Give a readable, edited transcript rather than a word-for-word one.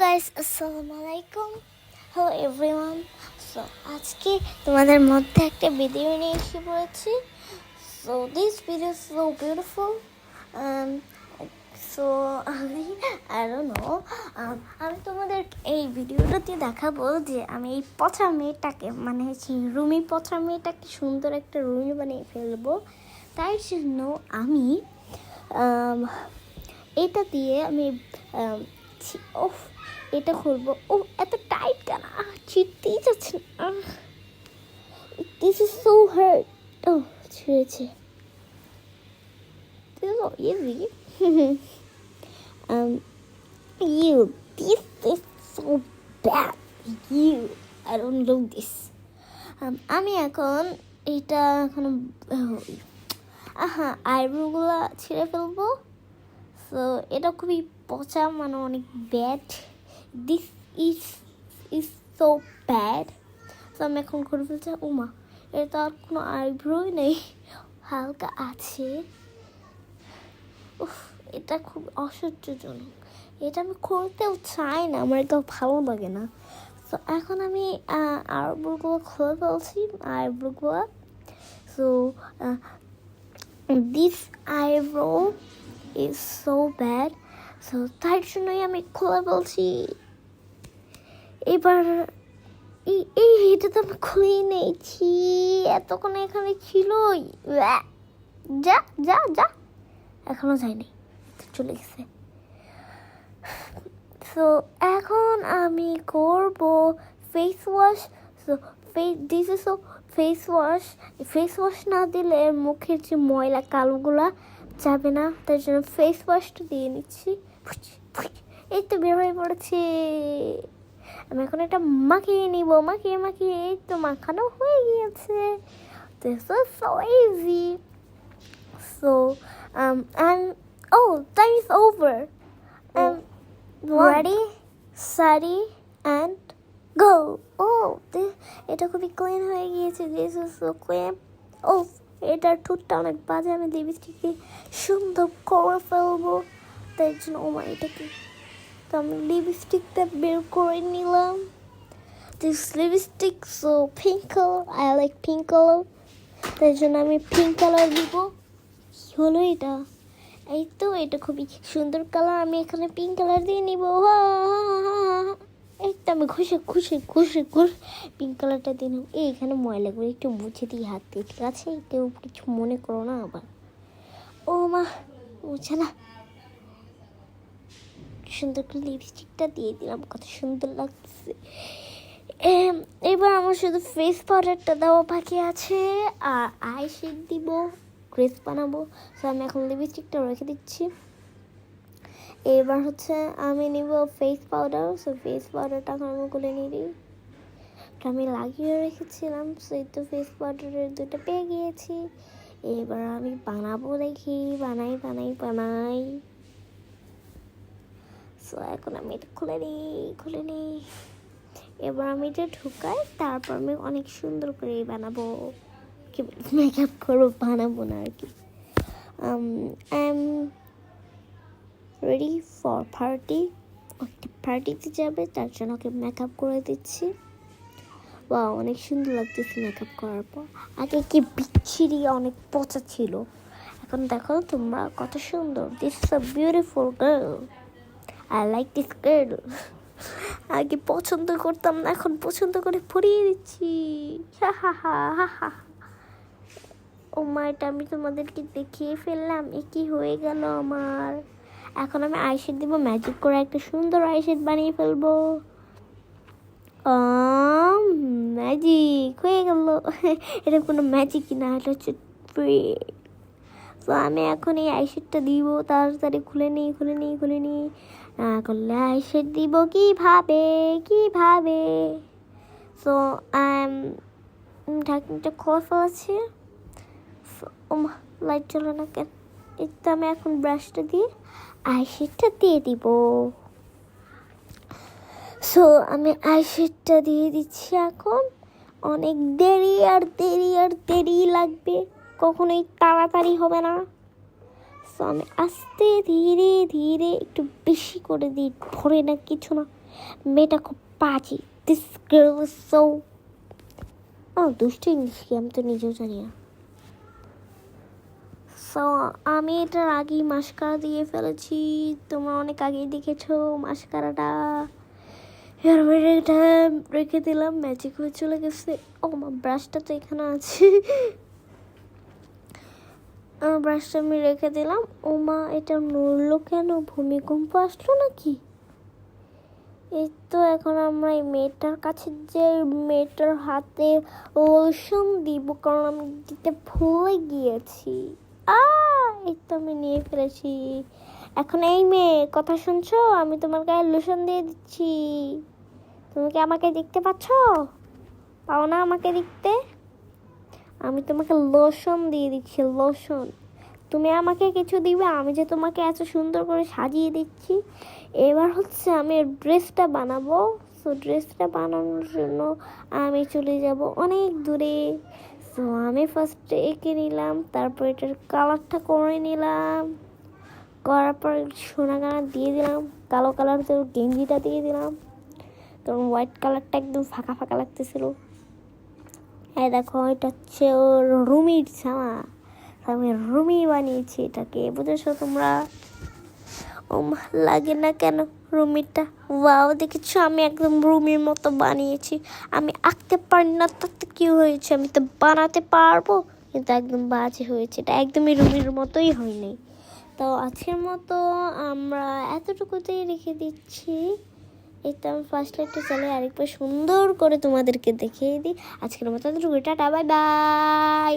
Guys, আসসালামু আলাইকুম। Hello everyone. So আজকে তোমাদের মধ্যে একটা ভিডিও নিয়ে এসে পড়েছি। So this video so beautiful. So I don't know, আমি তোমাদের এই ভিডিওটাতে দেখাবো যে আমি এই পচা মেয়েটাকে, মানে রুমি পচা মেয়েটাকে সুন্দর একটা রুমি বানিয়ে ফেলবো। তাই জন্য আমি এটা দিয়ে আমি এটা খুলবো। এত টাইট কেন? ছিটতেই যাচ্ছে না। This is so hard. ছিঁড়েছে। This is not easy. You, this is so bad. You, I don't know this. আমি এখন এটা আইব্রোগুলো ছিঁড়ে ফেলবো। সো এটা খুবই পচা, মানে অনেক bad. This is so bad. So আমি এখন করে ফেলছি। উমা, এটা আর কোনো আইব্রোই নেই, হালকা আছে। এটা খুব অসহ্যজনক। এটা আমি করতেও চাই না, আমার এটা ভালো লাগে না। তো এখন আমি আইব্রোগুলো খুলে ফেলছি, আইব্রোগুলো। So this eyebrow is so bad. So তার জন্যই আমি খুলে বলছি। এবার এটা তো আমি খুলেই নিয়েছি, এতক্ষণ এখানে ছিল। যা যা যা, এখনো যায়নি, চলে গেছে। সো এখন আমি করব face wash. So this is so face wash না দিলে মুখের যে ময়লা কালোগুলা যাবে না, তার জন্য ফেস ওয়াশটা দিয়ে নিচ্ছি। এই তো বের হয়ে পড়েছে। আমি এখন এটা মাখিয়ে নিব, মাখিয়ে এই তো মাখানো হয়ে গিয়েছে। This is so easy. So and time is over. Ready, steady and go. এটা খুবই ক্লিন হয়ে গিয়েছে। This is so clean. এটার ঠোঁটটা অনেক বাজে, আমি লিপস্টিক দিয়ে সুন্দর করে ফেলবো। তাই জন্য এটাকে তো আমি লিপস্টিকটা বের করে নিলাম। This lipstick so pink color. I like pink color. তাই জন্য আমি পিঙ্ক কালার দিব। কি হলো এটা? এই তো এটা খুবই সুন্দর কালার, আমি এখানে পিঙ্ক কালার দিয়ে নিব। এই তো আমি ঘষে পিঙ্ক কালারটা দিয়ে নেব। এখানে ময়লাগুলো একটু মুছে দিই হাত দিয়ে, ঠিক আছে? কেউ কিছু মনে করো না আবার। ও মা, মুছে না। সুন্দর করে লিপস্টিকটা দিয়ে দিলাম, কত সুন্দর লাগছে। এবার আমার শুধু ফেস পাউডারটা দেওয়া বাকি আছে, আর আই শেড দিব, ক্রেস বানাবো। সো আমি এখন লিপস্টিকটা রেখে দিচ্ছি। এবার আমি নিব ফেস পাউডার। সো ফেস পাউডারটা এখন আমি গুলে নিই। আমি লাগিয়ে রেখেছিলাম। সেই তো ফেস পাউডারের দুটো পেয়ে গিয়েছি। এবার আমি বানাবো, দেখি বানাই। সো এখন আমি এটা খুলে নিই। এবার আমি এটা ঢুকাই, তারপর আমি অনেক সুন্দর করে বানাবো। কি মেকআপ করবো, বানাবো না আর কি। আই এম রেডি ফর পার্টিতে যাবে, তার জন্য ওকে মেকআপ করে দিচ্ছি। বাহ, অনেক সুন্দর লাগতেছে মেকআপ করার পর। আগে কি বিচ্ছিরি, অনেক পচা ছিল, এখন দেখো তোমরা কত সুন্দর। This is a beautiful girl. I like this girl. আগে পছন্দ করতাম না, এখন পছন্দ করে পরিয়ে দিচ্ছি। এটা আমি তোমাদেরকে দেখিয়ে ফেললাম। কি হয়ে গেল আমার। এখন আমি আইশেড দিব, ম্যাজিক করে একটা সুন্দর আইশেড বানিয়ে ফেলবো। ম্যাজিক হয়ে গেল। এটা কোনো ম্যাজিকই না, এটা হচ্ছে ট্রিক। তো আমি এখন এই আইশেডটা দিব, তাড়াতাড়ি খুলে নিই। করলে আইশেড দিব কিভাবে। সো ঢাকনিটা খোলা ফেলেছি। লাইট জ্বলে না কেন? এটা আমি এখন ব্রাশটা দিয়ে আইশেডটা দিয়ে দিব। সো আমি আইশেডটা দিয়ে দিচ্ছি। এখন অনেক দেরি লাগবে, কখনোই তাড়াতাড়ি হবে না। সো আমি আস্তে ধীরে একটু বেশি করে দিই, ভরে না কিছু না, মেয়েটা খুব বাজে। দিস গার্ল ইজ সো দুষ্ট ইংলিশ কি আমি তো নিজেও জানি না। সো আমি এটার আগেই মাস্কারা দিয়ে ফেলেছি, তোমরা অনেক আগেই দেখেছো মাস্কারাটা। এবার এটা রেখে দিলাম, ম্যাজিক হয়ে চলে গেছে। ও মা, ব্রাশটা তো এখানে আছে। ব্রাশটা আমি রেখে দিলাম। ও মা, এটা নড়লো কেন? ভূমিকম্প আসলো নাকি? এই তো এখন আমরা এই মেয়েটার কাছে যে মেয়েটার হাতে লোশন দিব, কারণ আমি দিতে ভুলে গিয়েছি। এই তো আমি নিয়ে ফেলেছি। এখন এই মেয়ে, কথা শুনছো? আমি তোমার গায়ে লোশন দিয়ে দিচ্ছি। তুমি কি আমাকে দেখতে পাচ্ছ? পাও না আমাকে দেখতে? আমি তোমাকে লোশন দিয়ে দিচ্ছি, লোশন। তুমি আমাকে কিছু দিবে? আমি যে তোমাকে এত সুন্দর করে সাজিয়ে দিচ্ছি। এবার হচ্ছে আমি ড্রেসটা বানাবো। সো ড্রেসটা বানানোর জন্য আমি চলে যাব অনেক দূরে। সো আমি ফার্স্টে এঁকে নিলাম, তারপর এটার কালারটা করে নিলাম, করার পর সোনা গানা দিয়ে দিলাম, কালো কালার তো গেঞ্জিটা দিয়ে দিলাম, কারণ হোয়াইট কালারটা একদম ফাঁকা ফাঁকা লাগতেছিল। এই দেখো, এটা হচ্ছে ওর রুমির জামা। আমি রুমি বানিয়েছি এটাকে, বুঝেছো তোমরা? ও লাগে না কেন রুমিটা? ওয়াও, দেখেছো আমি একদম রুমির মতো বানিয়েছি। আমি আঁকতে পারি না, তাতে কি হয়েছে? আমি তো বানাতে পারবো, কিন্তু একদম বাজে হয়েছে। এটা একদমই রুমির মতোই হয়নি। তো আজকের মতো আমরা এতটুকুতেই রেখে দিচ্ছি। এই তো আমি ফার্স্ট লাইটে চলে আরেকবার সুন্দর করে তোমাদেরকে দেখিয়ে দিই। আজকের মতো এতটুকু, টাটা, বাই বাই।